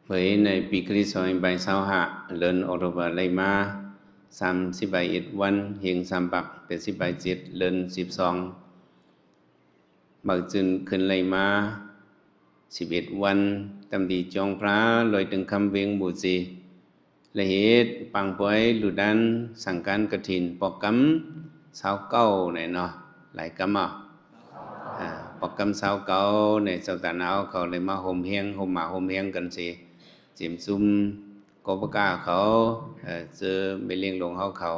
Với này bị kri soi bài sao hạ lớn ô tô và lấy ma sam si bài ítวันhiện sam bạcเป็นสิบใบเจ็ดเลิน12บักจึนขึ้นเลยมา11วันตำดีจองพระลอยถึงคำเวียงบูจีละเหตุปังป่วยหลุดันสังการกฐินปอกกำสาวเก้าเนี่ยเนาะหลายกำปอกกำสาวเก้าในเจ้าตาหนาวเขาเลยมาห่มเฮียงห่มหมาห่มเฮียงกันสิจิมซุ่มก็ประกาศเขาเจอไม่เลี้ยงลงเขา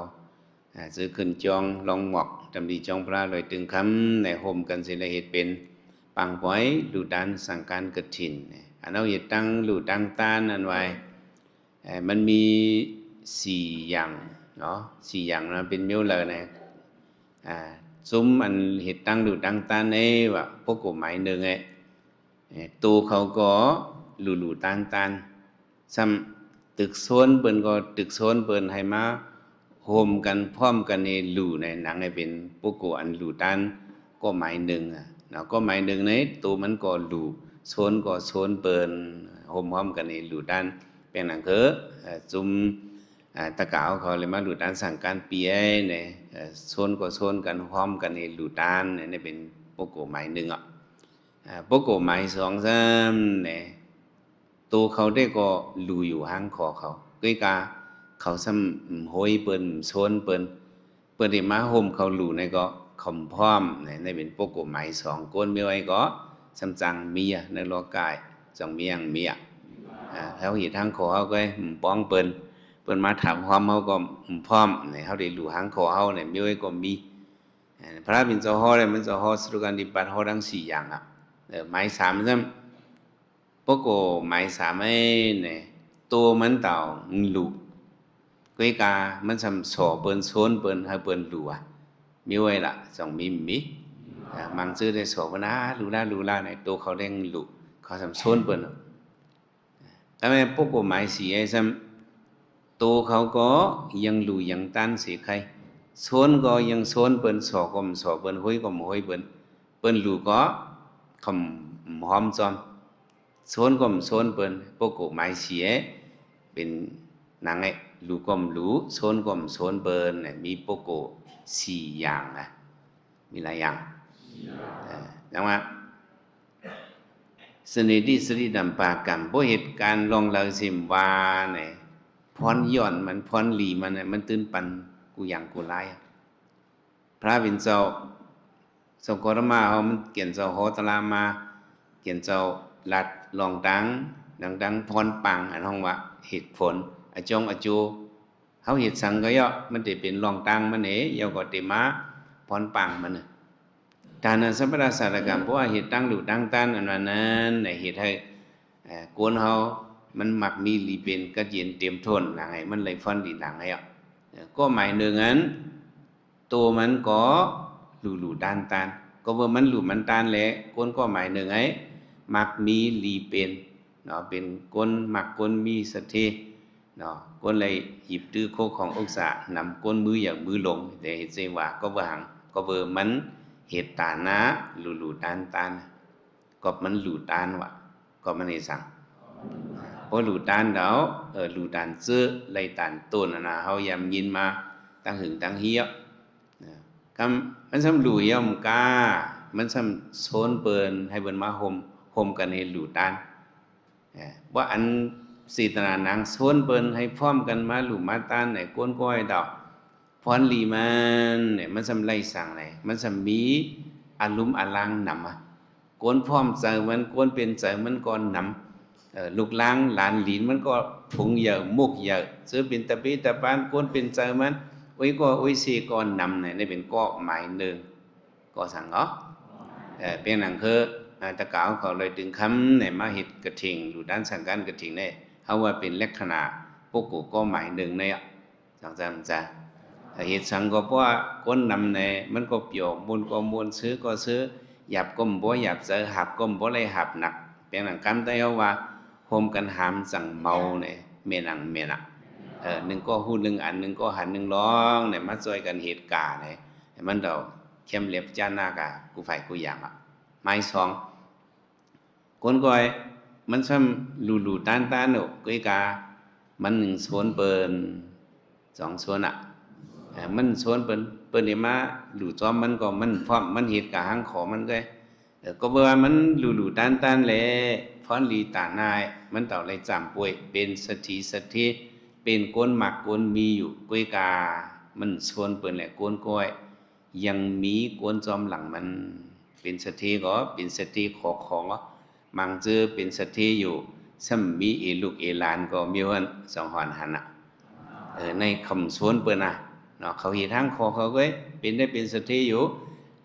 เจอขึ้นจองลองหมอกจำดีจองพระลอยตึงคำในห่มกันสิละเหตุเป็นปังป่วยหลุดันสังการกฐินอันเอาเหตุตั้งหลุดังตานอันไว้มันมีสี่อย่างเนาะสี่อย่างนะเป็นมิวเลยนะซุ้มอันเหตุตั้งดูดังตานเอ้ว่าพวกกฎหมายหนึ่งตัวเขาก็หลุตานซ้ำตึกโซนเปิ้นก็ตึกโซนเปิ้นให้มาโฮมกันพร้อมกันในหลู่ในหนังให้เป็นพวกกฎอันหลู่ตานก็หมายหนึ่งเนาะก็หมายหนึ่งในตัวมันก็หลู่โซนก็โซนเปิ้นโฮมพร้อมกันในหลู่ตานเป็นหนังคือจุ่มตะกาวเขาเลยมาหลุดด้านสั่งการเปียเนี่ยโซนก็โซนกันพร้อมกันในหลุดด้านเนี่ยเป็นโปโกหมายหนึ่งโปโกหมายสองซ้ำเนี่ยตัวเขาได้ก็หลุอยู่ห้างคอเขาด้วยกาเขาซ้ำห้อยเปิ้นโซนเปิ้นได้มาห่มเขาหลุในก็คอมพร้อมเนี่ยเป็นโปโกหมายสองก้นมีไว้ก็ซ้ำจังมีในโลกายจังมีอย่างมีเขาเห็นทางคอเขาก็ป้องเปิ้นมาถามความเขาก็พร้อมเนี่ยเขาได้รู้ทางคอเขาเนี่ยมีไว้ก็มีพระบิณฑบาตเนี่ยมันจะห่อสรุการดิบัติห่อทั้งสี่อย่างหมายสามซ้ำพวกก็หมายสามเนี่ยตัวมันเต่ารู้ก้อยกามันซ้ำสอเปิ้นโซนเปิ้นให้เปิ้นรู้มีไว้ละสองมีมังซื้อได้สอว่านะรู้ละเนี่ยตัวเขาได้รู้เขาซ้ำโซนเปิ้นทำไมพวกก็หมายสี่ซ้ำตัวเขาก็ยังหลู่ยังตันสิใครโซนก็ยังโซนเปิ้นสอก็สอเปิ้นห้อยก็ห้อยเปิ้นหลู่ก็คำหอมจอมโซนก็โซนเปิ้นพวกก็หมายเสียเป็นนางหลู่ก็หลู่โซนก็โซนเปิ้นมีพวกก็สี่อย่างมีหลายอย่างอย่างว่าสนิทสริดัมปากรรมเพราะเหตุการณ์ลองเราสิมว่าเนี่ยพรย่อนมันพรหลีมันตื่นปันกูอย่างกูไล่พระวินเจ้าสกรมาเขามันเกี่ยนเจ้าโหตลามาเกี่ยนเจ้าลัดลองดังพรปังอันห้องว่าเหตุผลอจงอจูเขาเหตุสังก็ย่อมันจะเป็นลองตังมันเยาก็เตมาพรปังมันทานสัมปราสารกรรมเพราะว่าเหตุตั้งดูตั้งตันอันนั้นในเหตุให้กวนเขามันมักมีลีเป็นกระเจียนเตรียมทนหนังไงมันเลยฟันดีหนังไงก็หมายหนึ่งนั้นตัวมันก็หลู่ด้านตันก็ว่ามันหลู่มันตันแหละก้นก็หมายหนึ่งไงมักมีลีเป็นเนาะเป็นก้นมักก้นมีสติเนาะก้นเลยหยิบตื้อโคขององศานำก้นมืออย่างมือลงแต่เหตุเสว่าก็ว่าหังก็เบอร์มันเหตุตานะหลู่ด้านตันก็มันหลู่ด้านวะก็มันให้สั่งพอหลู่ด้านแล้วหลู่ด้านเสื้อไล่ด้านต้นนะเขายำยินมาตั้งหึงตั้งเหี้ยคำมันซ้ำหลู่ย่อมกามันซ้ำโซนเปินให้เปินมาห่มกันในหลู่ด้านว่าอันสีตนานางโซนเปินให้พร้อมกันมาหลู่มาต้านไหนก้นก้อยดอกพรลีมันเนี่ยมันซ้ำไล่สั่งไหนมันซ้ำมีอารมณ์อลังนำก้นพร้อมใจมันก้นเป็นใจมันก่อนนำลูกล้างหลานหลีนมันก็ผงเยอะมุกเยอะซื้อเป็นตะปีตะปานก้นเป็นใจมันโอ้ยก็โอ้ยสีก่อนนำเนี่ยเป็นก็หมายหนึ่งก็สั่งเนาะเป็นหนังคือตะกาวเขาเลยถึงคำเนี่ยมาเหตุกระทิงอยู่ด้านสังการกระทิงเนี่ยเขาว่าเป็นลักษณะพวกกูก็หมายหนึ่งเนี่ยสังจำจ้ะเหตุสังก็เพราะว่าก้นนำเนี่ยมันก็เปี่ยวมูลก็มูลซื้อก็ซื้อหยับก็บ่หยับเจอหับก็บ่เลยหับหนักเป็นหนังกันได้เอาว่าโฮมกันหามสั่งเมาเนี่ยเมนังหนึ่งก็หู้หนึ่งอันหนึ่งก็หันหนึ่งร้องเนี่ยมาช่วยกันเหตุการณ์เนี่ยมันเราเข้มเล็บจ้านากากูฝ่ายกูอย่างไม้สองคนก้อย มันซ้ำหลู่ๆต้านๆเนาะก้อยกามันหนึ่งโซนเปิ้นสองโซนอ่ะมันโซนเปิ้นได้มาหลู่จอมมันก็มันพร้อมมันเฮ็ดกะหังขอมันก็ก็บ่ว่ามันหลู่ๆต้านๆแหละพรลีตานายมันเต่าเลยจำป่วยเป็นสถิเป็นก้นหมักก้นมีอยู่ก้อยกามันโซนเปิ้นแหละก้นก้อยยังมีก้นจอมหลังมันเป็นสถิก็เป็นสถิขอของมังเจอเป็นสถิอยู่ซ้ำมีเอลูกเอหลานก็มีเพิ่นสองหอนหันน่ะในคำสวนเปิ้นน่ะเนาะเขาเฮ็ดทางขอเขาก็เป็นได้เป็นสถิอยู่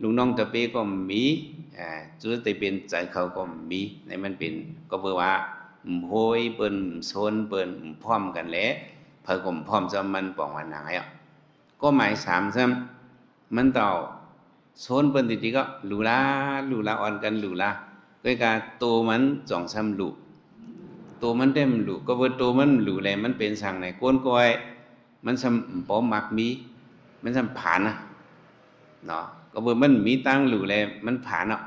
ลุงน้องตะเปก็มีจุดแต่เป็นใจเขาก็มีในมันเป็นก็เพื่อว่าโหยเปิ้นโซนเปิ้นพร้อมกันแหละเพิ่นก็พร้อมจะมันป้องว่าหนังอ่ะก็หมาย3ซ้ำมันเต่าโซนเปิ้นติๆก็หลูลาอ่อนกันหลูลาก้อยกาตัวมันจ่องซ้ำหลูตัวมันเต็มหลูก็เบิ่ตัวมันหลูแลมันเป็นสั่งไหนก้นก้อยมันซ้ำบ่มักมีมันซ้ำผ่านนะเนาะก็เบิ่มันมีตั้งหลูแลมันผ่านเนาะ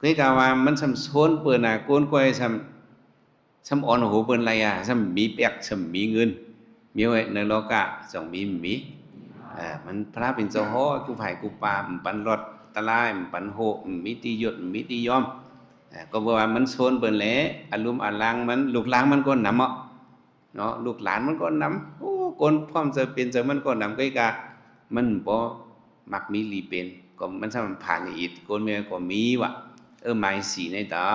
ก้อยกาว่ามันซ้ำโซนเปิ้นน่ะก้นก้อยซ้ำอ่อนหูเปิ้นไรอ่ะซ้ำมีแป๊กซ้ำมีเงินมีไว้ในโลกะจ่องมีมันพระเป็นเจ้าฮ้อกูไผกูปาปันรถตะลายปันโหมีติยศมีติยอมก็บอกว่ามันโซนเปิ้นแหละอารมณ์อลางมันลูกหลานมันก็นำเนาะลูกหลานมันก็นำโอ้คนพร้อมจะเป็นจะมันก็นำก้อยกะมันบ่มักมีลีเป็นก็มันถ้ามันผ่านอีกคนแม่ก็มีว่ะหมายสีในตา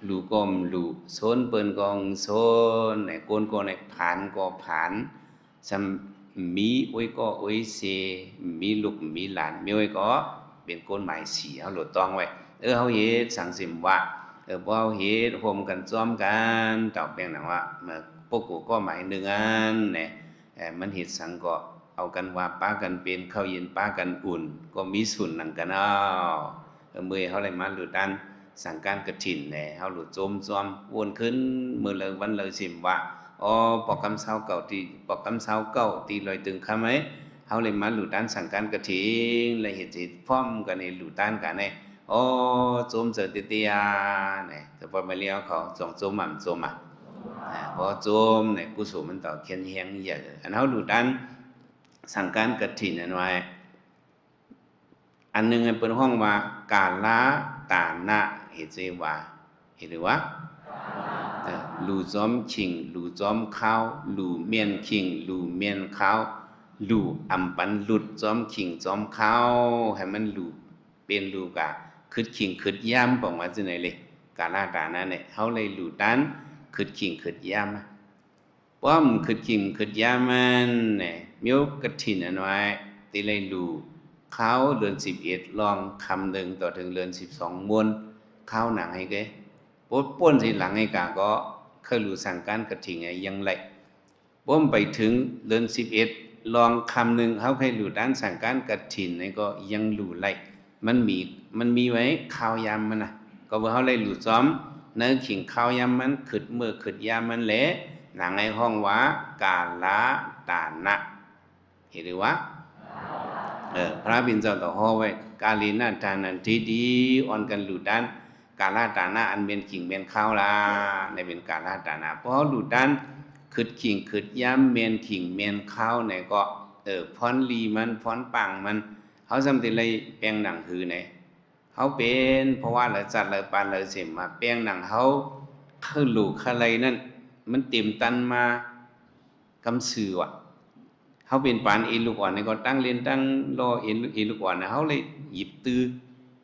ลูกก็ลูกโซนเปิ้นก็โซนไหนคนก็ในผ่านก็ผ่านซ้ำมีโอ้ยก็โอ้ยเสมีลูกมีหลานมีโอ้ยก็เป็นคนหมายสีเฮาโหลดต้องไว้เฮาเฮ็ดสังสิมว่าบ่เฮาเฮ็ดร่วมกันจ้อมกันตอบแปลงหนังว่าพวกกูก็หมายหนึ่งอันแหน่มันเฮ็ดสังก็เอากันว่าป้ากันเป็นข้าวเย็นป้ากันอุ่นก็มีสุนนั่นกันเอามื้อเฮาเลยมาหลุดดันสังการกฐินแหน่เฮาหลุดโจมจ้อมวนขึ้นมื้อละวันละสิมว่าปอกกำเช้าเก่าตีลอยตึงคำไหมเฮาเลยมาหลุดด้านสั่งการกระถิ่นเลยเห็นสิพร้อมกันในหลุดด้านกันในโจมเจอติยาเนี่ยแต่พอมาเลี้ยวเขาส่งโจมโจมพอโจมเนี่ยกุศลมันต่อเขียนเฮียงเยอะอันเฮาหลุดด้านสั่งการกระถิ่นอันไว้อันนึงเป็นห้องว่ากาละตานะเห็นสิว่าเห็นหรือว่าหลู่จอมชิงหลู่จอมข้าวหลู่เมียนคิงหลู่เมียนข้าวหลู่อำปันหลุดจอมขิงจอมข้าวให้มันหลู่เป็นหลู่กะคึดขิงคึดย่ำบอกว่าจังได๋เลยกาลาตานั้นเนี่ยเฮาเลยหลู่ตันคึดขิงคึดย่ำป้อมคึดขิงคึดย่ำมันเนี่ยมีกฐินอันไว้ติเลยหลู่ข้าวเดือน11ลองคำนึงต่อถึงเดือน12มวนข้าวหนังให้แกป้นสิหลังให้กะก็เคยรู้สั่งการกระถิ่งไงยังไหลป้มไปถึงเดือน11ลองคำหนึ่งเขาเคยรู้ด้านสั่งการกระถิ่นนี่ก็ยังรู้ไหลมันมีไว้ข้าวยามมันนะก็ว่าเขาเลยรู้ซ้อมเนื้อขิงข้าวยามมันขึ้นมือขึ้นยามมันแหละหนังในห้องว่ากาละตานะเห็นหรือวะพระบิณฑต่อห้อไว้กาลีนาทานันทีดีอ่อนกันรู้ด้านกาลาตานะอันเป็นขิงเป็นข้าวล่ะในเป็นกาลาตานะเพราะหลุดด้านขึ้นขิงขึ้นย้ำเมียนขิงเมียนข้าวไหนก็พรลีมันพรปังมันเขาสำติเลยแปลงหนังหือไหนเขาเป็นเพราะว่าเราจัดเราปานเราเสมมาแปลงหนังเขาคือหลูกอะไรนั่นมันเต็มตันมากำสื่อว่ะเขาเป็นปานเอลูกอ่อนนี่ก็ตั้งเรียนตั้งรอเอลูกอ่อนนะเขาเลยหยิบตื้อ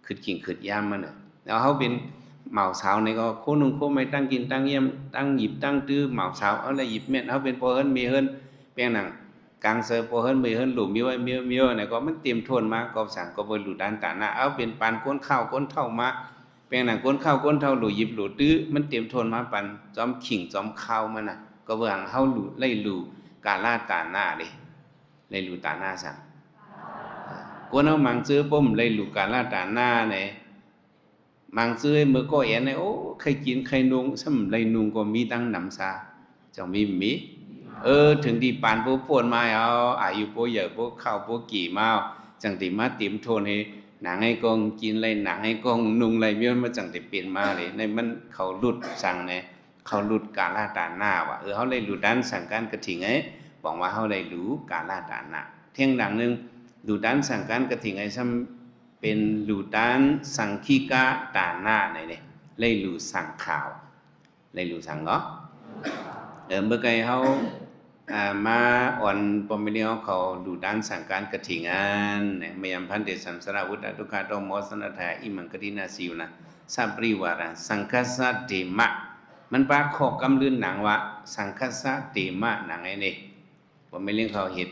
ขึ้นขิงขึ้นย้ำมันแล้วเขาเป็นเหมาสาวในก็โคนุ่งโคไม่ตั้งกินตั้งเยี่ยมตั้งหยิบตั้งตื้อเหมาสาวเอาเลยหยิบเม็ดเขาเป็นโปเฮินมีเฮินแปลงหนังกลางเซอร์โปเฮินมีเฮินหลุมมีไว้มีเนี่ยก็มันเตรียมทวนมาก็สั่งก็บริหลุดด้านตาหน้าเอาเป็นปานก้นข้าวก้นเท่ามาแปลงหนังก้นข้าวก้นเท่าหลุหยิบหลุตื้อมันเตรียมทวนมาปันจอมขิงจอมข้าวมันน่ะก็เบื่อเฮาหลุไล่หลุกาลาตาหน้าเลยไล่หลุตาหน้าสั่งก้นเอามังซื้อปุ่มไล่หลุกาลาตาหน้าเนี่ยมังซื้อมือก็เอ็นเนี่ยโอ้ใครกินใครนุงซ้ำไรนุงก็มีตั้งนำซาจังมีถึงที่ปานพวกปวนมาเอาอายุพวกใหญ่พวกเข้าพวกกี่มาจังติมาติมโทนให้ หนังให้กงกินอะไรหนังให้กงนุ่งอะไรเมื่อมันจังได้เปลี่ยนมาเลยในมันเขาหลุดสั่งเนี่ยเขาหลุดกาลาดานหน้าว่ะเขาเลยหลุดด้านสั่งการกระถิ่งไอ้บอกว่าเขาเลยรู้กาลาดานหน้าเที่ยงดังนึงหลุดด้านสั่งการกระถิ่งไอ้ซ้ำเป็นหลุดด้านสั่งขี้กาดานหน้าเนี่ยเลยหลุดสั่งข่าวเลยหลุดสั่งเนาะเมื่อไงเขามาอ่อนปมเดียวเขาดูด้านสั่งการกระถิ่งอันเนี่ยไม่ยำพันเดชสัมสราวุฒิทุกขาโตมอสนาทายอิมังกตินาสิวนะสัปริวาระสังคัสสะเดมะมันปาขอกำลืนหนังวะสังคัสสะเดมะหนังไอ้นี่ผมไม่เลี้ยงเขาเห็ด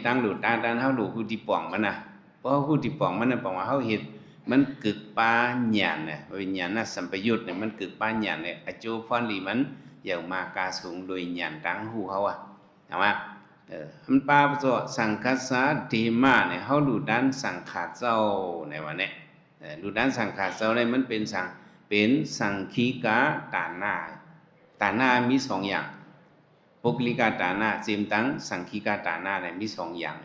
ตั้งดูด้านเขาดูผู้ที่ป่องมันนะเพราะผู้ที่ป่องมันนะป่องว่าเขาเห็ดมันกึกปาหยานเนี่ยวิญญาณน่ะสัมปยุตเนี่ยมันกึกปาหยานเนี่ยอโจฟอนลีมันอย่างมากาสูงโดยหยานตั้งหูเขาอ่ะถามว่ามันปาตัวสังคัสสะเดมะเนี่ยเขาดูด้านสังขารเจ้าในวันนี้ดูด้านสังขารเจ้าเนี่ยมันเป็นสังคีกาตาหน้ามีสองอย่างปุกลิกาตาหน้าเจิมตังสังคีกาตาหน้าเนี่ยมีสองอย่าง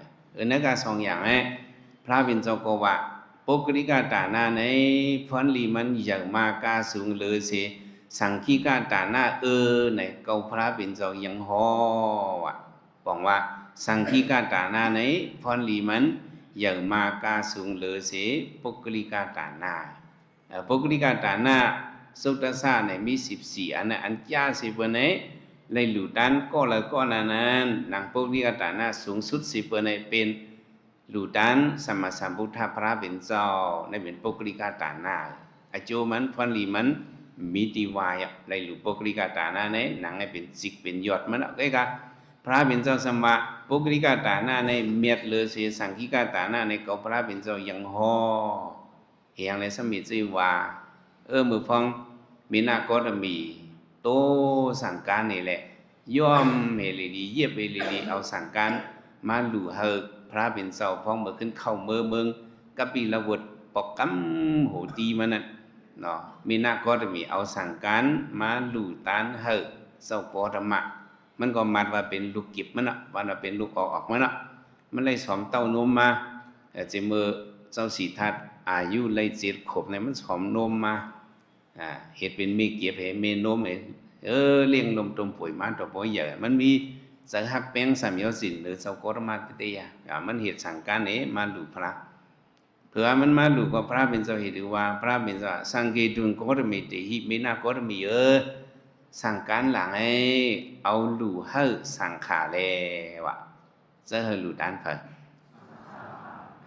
นั่นก็สองอย่างเนี่ยพระบิณฑก็ว่าปุกลิกาตาหน้าในพ้นลีมันอย่างมากาสูงเลยสิสังคีกาตาหน้าในเกาพระบิณฑยังหอว่ะบอกว่าสังคีกาตาหน้าในพ้นลีมันอย่างมากาสูงเลยสิปุกลิกาตาหน้าปุกลิกาตาหน้าสุตตะสะเนี่ยมี14อันนะอันจ้าสิบเนี่ยในหลุดันก็เลยก็นั้นหนังปุกลิกาตาหน้าสูงสุด10เนี่ยเป็นหลุดันสัมมาสัมพุทธพระเป็นเจ้าในเป็นปุกลิกาตาหน้าอโจมันพันลีมันมีติวายในหลุปุกลิกาตาหน้าเนี่ยหนังให้เป็นจิกเป็นยอดมันก็ก็พระเป็นเจ้าสมะปุกลิกาตาหน้าในเมียดเลยเสียสังคีกาตาหน้าในก็พระเป็นเจ้ายังหอเฮียงเลยสมิจิวามือพองมีนาก็จะมีโตสั่งการนี่แหละย่อมเฮลีดีเยียบเฮลีดีเอาสั่งการมาหลู่เฮกพระเป็นเจ้าพองเมื่อขึ้นเข้าเมืองกับปีละวดปอกกำโหตีมันน่ะเนาะมีนาก็จะมีเอาสั่งการมาหลู่ตานเฮกเจ้าปอธรรมะมันก็มัดว่าเป็นลูกกิบมันน่ะว่าเป็นลูกออกมันน่ะมันเลยสอมเต้านมมาจะเมื่อเจ้าสีทัดอายุเลย7 ขวบเนี่ยมันสอมนมมาเหตุเป็นมีเกียบเหตุเมนมเลี้ยงนมตมป่วยมาตัวป่วยใหญ่มันมีสังหักแป้งสามยอสินหรือเจ้าโกรมาติเตียมันเหตุสั่งการนี้มาหลุพระเผื่อมันมาหลุก็พระเป็นเจ้าเหตุหรือว่าพระเป็นเจ้าสังเกตุนโกรมีติหิเมนาโกรมีสั่งการหลังให้เอาหลุให้สังขาเลวะจะให้หลุด้านเผย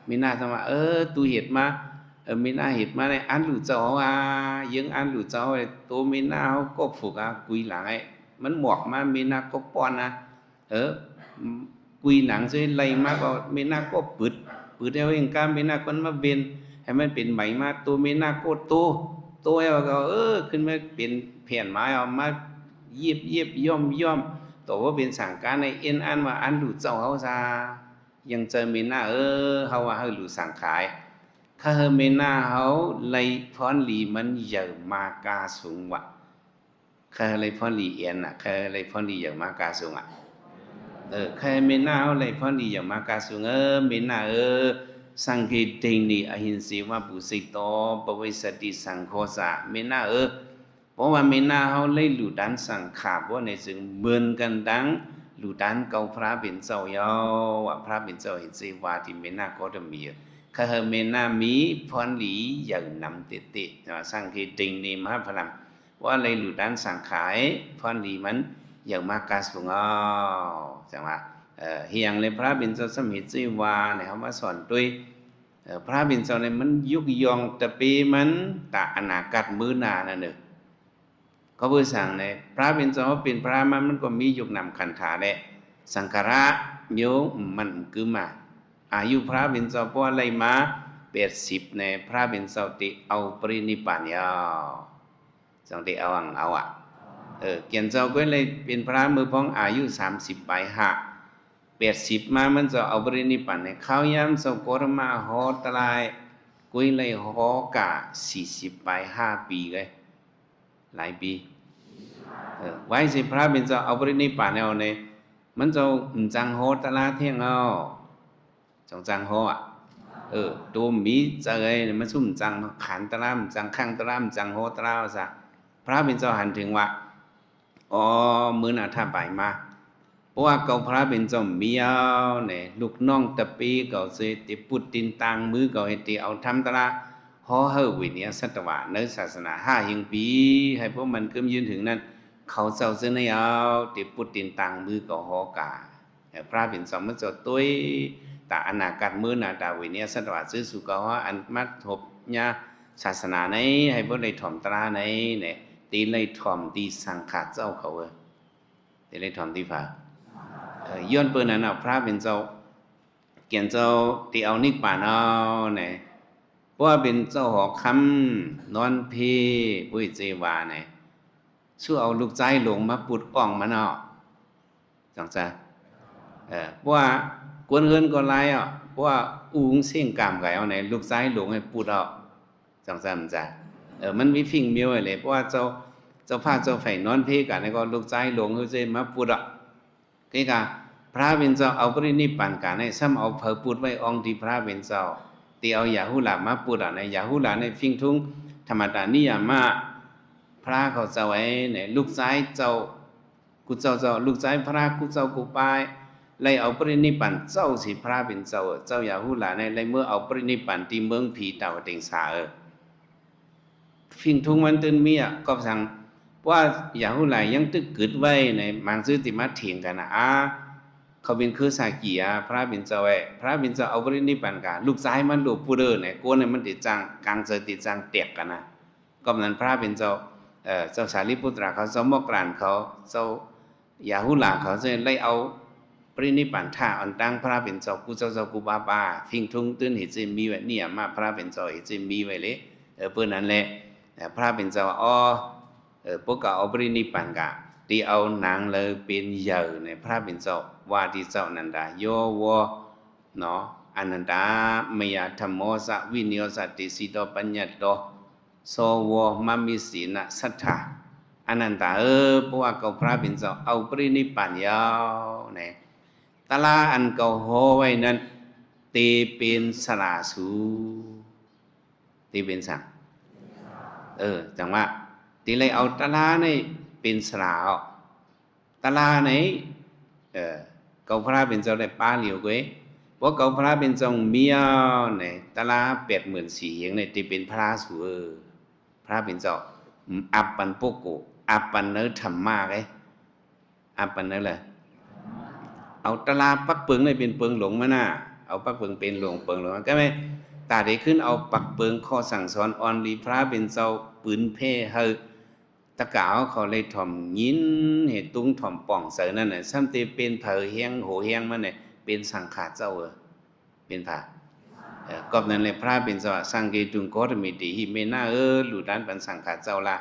มีนาทำว่าตูเหตุมามีนาเหตุมาในอันหลุเจ้ายังอันหลุเจ้าตัวมีนาเขาก็ผูกกุยหลังไอ้มันหมวกมามีนาก็ป้อนนะกุยหลังช่วยไล่มาก็มีนาก็ปืดเอาเองการมีนาคนมาเวียนให้มันเป็นไหมมาตัวมีนาก็ตัวไอ้ว่าก็ขึ้นมาเป็นแผ่นไม้เอามาเย็บย่อมตัวว่าเป็นสั่งการในเอ็นอันว่าอันหลุเจ้าเขาซายังเจอมีนาเขาว่าเขาหลุสั่งขายข้าเมนาเขาไล่พรลีมันเยอะมากาสูงวะข้าไล่พรลีเอ็นข้าไล่พรลีเยอะมากาสูงข้าเมนาเขาไล่พรลีเยอะมากาสูงเมนาสังเกตเดนีอหินสีวะปุสิโตปวิสติสังโฆสะเมนาเพราะว่าเมนาเขาไล่หลุดันสังขาบว่าในจึงเหมือนกันดังหลุดันเกาพระเป็นเจ้าเยาว่าพระเป็นเจ้าเห็นสีวาที่เมนาก็จะมีข้าเมนามีพรหลีอย่างนำเตะสังเกตดิงนิมหาพลังว่าเลยหลุดด้านสังขายพรหลีมันอย่างมากกาสุงจังว่าเฮียงเลยพระบิณฑสมิทจิวาเนี่ยเขามาสอนด้วยพระบิณฑเนี่ยมันยุกยองตะปีมันตะอนากัดมือนานั่นเองก็เพื่อสั่งเนี่ยพระบิณฑว่าเป็นพระมันก็มียุกนำขันธาแหละสังฆระโยมันคือมาอายุพระบิณฑเพราะอะไรมา80ในพระบิณฑติเอาปรินิพพานยาวจังติเอาเกียนเจ้าก็เลยเป็นพระมือพ้องอายุ30ไป80มามันจะเอาปรินิพพานในข้าวยามเจ้าโกรมาหอตลายกุยเลยหอกะ40ไป5ปีเลยหลายปีไว้สิพระบิณฑเอาปรินิพพานเอาเนี่ยมันจะจังหอตลาเที่ยงเอาจงจังโห ตัวมีจะไงมันซุ่มจังขันตะล่ำจังข้างตะล่ำจังโหตะล่าซะพระเป็นเจ้าหันถึงว่าอ๋อมื้อน่ะถ้าไปมาเพราะว่าเก่าพระเป็นเจ้ามีเอาเนี่ยลูกน้องตะปีเก่าเสติปุตตินตังมือเก่าเฮติเอาทำตะละฮอเฮอวิเนียสัตวะในศาสนา5หิงปีให้พวกมันกึมยืนถึงนั้นเขาเจ้าเสนเอาติปุตตินตังมือเก่าฮอกาพระเป็นเจ้ามันเจ้าตุ้ยแต่อนาคตมื้อน่ะดาวิเนียสัตวะซื้อสุกฮออันมัดทบญาศาสนาไหนให้พวกได้ถ่อมตราไหนเนี่ยตีเลยถ่อมตีสังขารเจ้าเขาตีเลยถ่อมตีฝ่าย้อนเปิ้นนั้นพระเป็นเจ้าเกียนเจ้าตีเอานิกป่านเอาเนี่ยเพราะว่าเป็นเจ้าหอคำนอนเพปุ้ยเจวาเนี่ยสู้เอาลูกใจหลงมาปุดอ่องมันเอาจังจ้ะเพราะว่ากวนเฮือนก็ไล่อ่ะเพราะว่าอุ้งเสี่ยงกามไก่เอาไหนลูกใจหลงให้ปุดเอาจังจ้ะมันจ้ะมันมีฟิ่งเมียวเลยเพราะว่าเจ้าพาเจ้าไฟนอนเพกันแล้วก็ลูกใจหลงเขาจะมาปุดอ่ะคือการพระเป็นเจ้าเอาปรินิพพานกันให้ซ้ำเอาเผาปุดไว้องค์ที่พระเป็นเจ้าตีเอายาหุลามาปุดอ่ะในยาหุลาในฟิ่งทุ่งธรรมดานิยามมาพระเขาเจ้าไว้ในลูกใจเจ้ากูเจ้าลูกใจพระกูเจ้ากูไปไล่เอาปรินิพพานเจ้าสิพระเป็นเจ้ายาหุลาในไล่เมื่อเอาปรินิพพานที่เมืองผีดาวดึงสาฟิ่งทุ่งมันตื่นมีอ่ะก็สั่งว่าอย่าหุลายยังตึกกึดไว้ในมังซื้อติมาเถียงกันนะเขาเป็นคือสากีพระเป็นเจ้าพระเป็นเจ้าเอาปรินิพพานกันลูกชายมันลูกผู้เด้อเนี่ยโกนเนี่ยมันติดจังกลางเจอติดจังเตียกกันนะก็นั้นพระเป็นเจ้าเจ้าสารีปุตระเขาเจ้ามกรานเขาเจ้าอย่าหุลาเขาจะไล่เอาปรินิพพานท่าอันตั้งพระเป็นเจ้ากูเจ้ากูบาฟิ่งทุ่งตื่นหิจิมีไว้เนี่ยมาพระเป็นเจ้าหิจิมีไว้เลยเพื่อนนั้นแหละพระเป็นเจ้าพวกเขาเอาปรินิพพานกะที่เอานางเลยเป็นใหญ่ในพระเป็นเจ้าว่าที่เจ้านันดาโยวเนาะอนันตาเมียธรรมโมสะวินิโยสติสิโตปัญญโตโสวมัมมิสีนะสัทธาอนันตาเพราะว่าเขาพระเป็นเจ้าเอาปรินิพพานยาวเนี่ยตลาอันเขาโหไว้นั้นตีเป็นสลาสูตีเป็นสังจังว่าตีเลยเอาตลาในเป็นสลาตลาในเกาพระเป็นเจ้าได้ป้าเหลียวก้ยเพราะเกาพระเป็นเจ้าเมียวในตลา84,000อย่างในตีเป็นพระสูพระเป็นเจ้าอัปปันโปโกอัปปันเนื้อธรรมะไงอัปปันเนื้อเลยเอาตลาปักเปิงในเป็นเปิงหลงมาหน้าเอาปักเปิงเป็นหลงเปิงหลงก็ไม่ตาได้ขึ้นเอาปักเปิงข้อสั่งสอนออนรีพระเป็นเจ้าปืนเพ่เฮตะกาวเขาเลยถ่อมยินเหตุตุ้งถ่อมป่องเสือนั่นน่ะซ้ำเตเป็นเผอเฮียงโหเฮียงมันเนี่ยเป็นสังขารเจ้าเป็นผ่าก็นั่นเลยพระเป็นเจ้าสังเกตุงโกตมิติหิเมน่าหลุดด้านเป็นสังขารเจ้าละ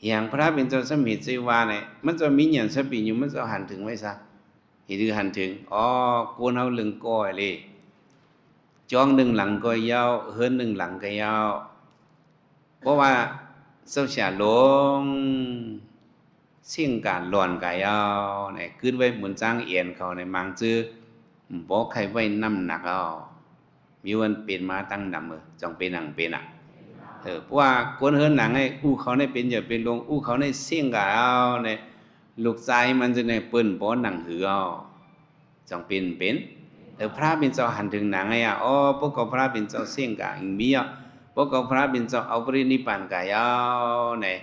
อย่างพระเป็นเจ้าสมิทจิวาเนี่ยมันจะมีอย่างสปิญุมันจะหันถึงไว้ซะหิดือหันถึงกูนเอาลึงก้อยเลยจ้องหนึ่งหลังก็ยาวเฮิร์นหนึ่งหลังก็ยาวเพราะว่าเจ้าเสียหลงเสี่ยงการหลอนกายเอาเนี่ยขึ้นไว้เหมือนจ้างเอียนเขาในมังจื้อบอกใครไว้น้ำหนักเอามีวันเป็นมาตั้งดำจังเป็นหนังเป็นเพราะว่าคนเฮิร์นหนังให้อู้เขาในเป็นอย่าเป็นลงอู้เขาในเสี่ยงกายเอาเนี่ยลูกใจมันจะในเปิ้นป้อนหนังหือเอาจังเป็นพระเป็นเจ้าหันถึงหนังไงพวกเขาพระเป็นเจ้าเสี่ยงกายมีพวกเขาพระเป็นเจ้าเอาปรินิพพานกายเอาเนี่ย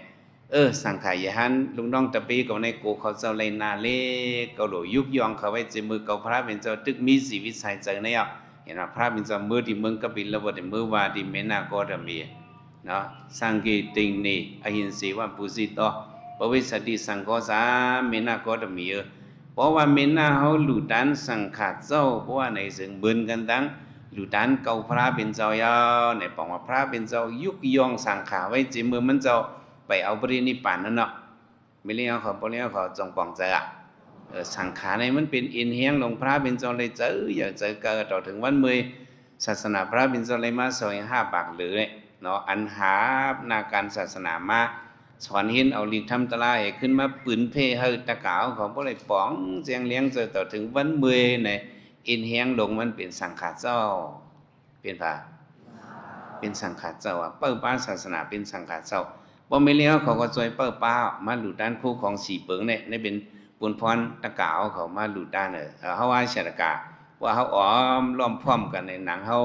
สังขารยหันลุงน้องตะปีกับในกูเขาเจ้าเลยนาเล่เขาหลยุบยองเขาไว้จะมือเขาพระเป็นเจ้าตึกมีสีวิสัยเจอเนี่ยเห็นว่าพระเป็นเจ้ามือที่เมืองกบิลละวัดมือวาที่เมนาก็จะมีเนาะสังเกตติงนี่อหินสีว่าปุสิโตปวิสติสังโฆสาเมนาก็จะมีเพราะว่าเมนาเขาหลุดดันสังขารเจ้าเพราะว่าในสิ่งเบิ่นกันตั้งหลุดดันเก่าพระเป็นเจ้ายาวในบอกว่าพระเป็นเจ้ายุกยองสังขารไว้จะมือมันเจ้าไปเอาปรินิพพานนั่นเนาะไม่เลี้ยงเขาปเลี้ยงเขาจงปองใจสังขารในมันเป็นอินเฮียงลงพระเป็นเจ้าเลยอย่าเจอเกิดต่อถึงวันมือศาสนาพระเป็นเจ้าเลยมาสอย5 ปากหรือเนาะอันหานาการศาสนามาสอนเห็นเอาลีกทำตะลายขึ้นมาปืนเพเฮตะกาวของพวกเลยป๋องเจียงเลี้ยงเจอต่อถึงวันมือในอินเฮียงลงมันเป็นสังขารเจ้า เป็นผาเป็นสังฆาเจ้าเปิ้ลป้าศาสนาเป็นสังฆาเจ้าบ่ไม่เลี้ยวเขาก็ช่วยเปิ้ลป้ามาหลุดด้านคู่ของสีเปิงเนี่ยนี่เป็นปุนพรตะกาวเขามาหลุดด้านเขาว่าเฉลกาว่าเขาอ้อมล้อมพร้อมกันในหนังเขา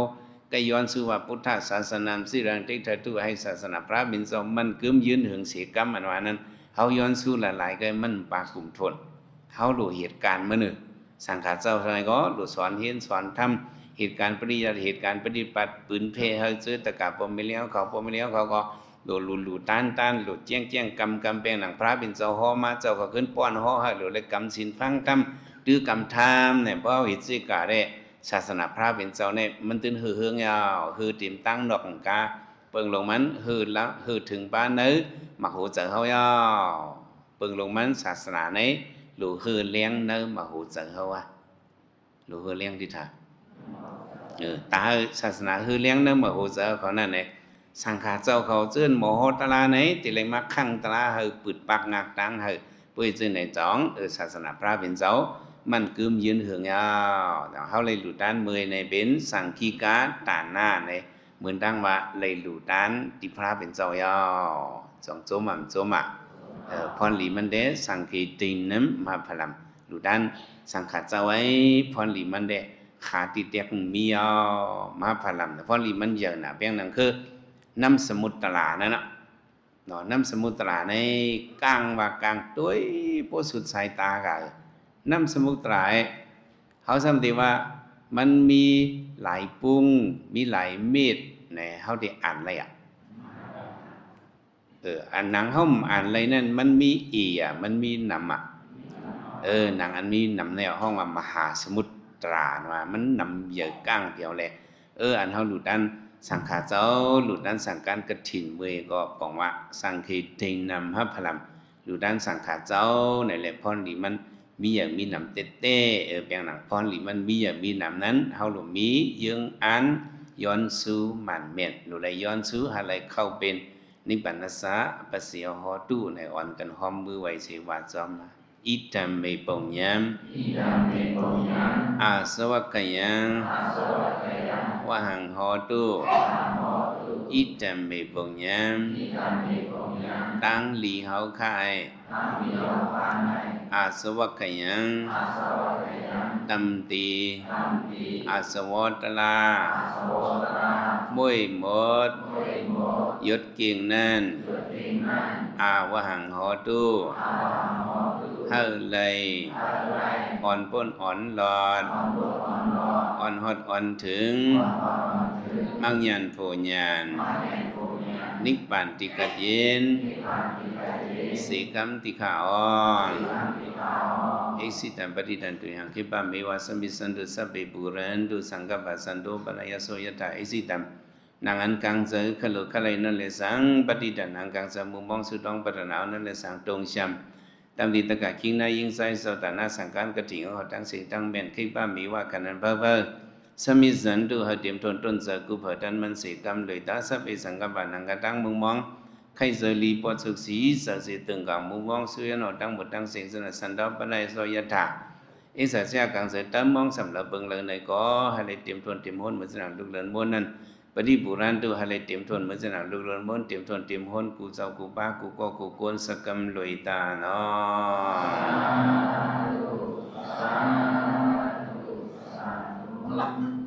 ก็ย้อนสู่ว่าพุทธศาสนาสิรังติทตุให้ศาสนาพระบินสมมันกึมยืนหึงเสียกรรมอันว่านั้นเขาย้อนสู่หลายๆก็มันปากลุ่มทนเขาดูเหตุการณ์มื้อนึงสังฆาเจ้าเท่านั้นก็ดูสอนเห็นสอนทำเหตุการณ์ปฏิบัติเหตุการณ์ปฏิบัติปืนเพเฮาซื้อตะกาบ่ไม่เลี้ยวเขาบ่ไม่เลี้ยวเขาก็โดนหลุต้านหลุดเจี้ยงกำแปลงหนังพระบินเจ้าฮ้อมาเจ้าก็ขึ้นป้อนฮ้อให้หลุดเลยกำศีลฟังธรรมดื้อกำทามเนี่ยบ่เฮ็ดสิกาได้ศาสนาพระเป็นเจ้าเนี่ยมันตื่นหือเฮืองยาวหือติมตั้งดอกกาเปิงลงมันหือละหือถึงบ้านเนื้อมาหูเจอเฮายาวเปิงลงมันศาสนาไหนหลูหือเลี้ยงเนื้อมาหูเจอเฮาว่าหลูหือเลี้ยงที่ท่าตาศาสนาหือเลี้ยงเนื้อมาหูเจอเขานั่นเองสังฆาเจ้าเขาเจิ้นหมอโหตลาไหนติเลยมาขังตลาหือปึดปากงักตังหือปุ้ยเจิ้นไหนจ้องศาสนาพระเป็นเจ้ามันกึมยืนเหืองยาวแต่เขาเลยหลุดด้านมือในเป็นสังคีกาตานหน้าในเหมือนดังว่าเลยหลุดด้านติพระเป็นเจ้ายาวจงโจมโจมพรหลีมันเดสังคีตินน้ำมาพลัมหลุดด้านสังขัดเจ้าไว้พรหลีมันเดขาติเตียกมียาวมาพลัมพรหลีมันเยอะนะเพียงนั้นคือน้ำสมุทรตลานั่นนะเนาะน้ำสมุทรตลาในกลางว่ากลางตัวโพสุดสายตากันน้ำสมุทรตราเขาสัมติว่ามันมีหลายปุ้งมีหลายเม็ดเนี่ยเขาได้อ่านอะไรอ่านหนังเขาอ่านอะไรนั่นมันมีมันมีนำหนังอันมีนำแนวห้องว่ามหาสมุทรตราว่ามันนำเยอะก้างเดียวแหละอันเขาหลุดด้านสังฆาเจ้าหลุดด้านสังการกฐินเมื่อก็บอกว่าสังคีตินำฮัพพลัมหลุดด้านสังฆาเจ้าในแหละพรดีมันมีอย่างมีนำเต้เเปียงหนังพรหรือมันมีอย่างมีนำนั้นเฮาหลุมียังอันย้อนสู่มันเม็ดหลุได้ย้อนสู่อะไรเข้าเป็นนิพพานัสสะปะเสียวหอตู้ในอ่อนกันหอมมือไว้เสวาจอมอิตัมเมปุญญัมอาสวัคยังวะหังหอตู้อิตัมเมปุญญัมตั้งหลีเฮาคายอาสวัคยังตัมตีอาสวัตลามวยหมดยศเกียงนั่นอาวหังหอตู้เฮาเลยอ่อนป้นอ่อนหลอดอ่อนฮอดอ่อนถึงมังยันโพญานนิพพานติกัดเย็นสีกรรมติขาอ่อนเอกสิตัมปฏิตันตุยังคิปะเมวะสัมมิสันตุสัพเพปุเรนตุสังฆปัสสันตุปะยะโสยะถาเอกสิตัมนางอันกังเจอขลุขลัยนั่นเลยสังปฏิตันนางกังเจอมุมมองสุดองปรนาวนั่นเลยสังตรงช้ำตามที่ตะกะคิงนายิงไซสตานาสังการกฐิงเขาตั้งสิ่งตั้งเม่นคิปะเมวะกันนั้นเพ้อสมิสันตุหะเตรียมทนต้นเจอกุเผดันมันสีกรรมเลยตาสัพเพสังฆปานังกะตั้งมุมมองใครเจอลีปอดสุขสีเสสีตึงกับมุมมองสุยนอตั้งหมดตั้งสิ่งสนสันดาปนัยโสยถาอิสระเสียกังเสตั้มมองสำหรับเบิ่งเลยในก็ให้เลยเตรียมทนเตรียมห้นเหมือนสนามลูกเรือนม้วนนั้นปฏิบุรันตุให้เลยเตรียมทนเหมือนสนามลูกเรือนม้วนเตรียมทนเตรียมห้นกูเจ้ากูป้ากูก็กูโกนสกรรมลอยตาเนาะ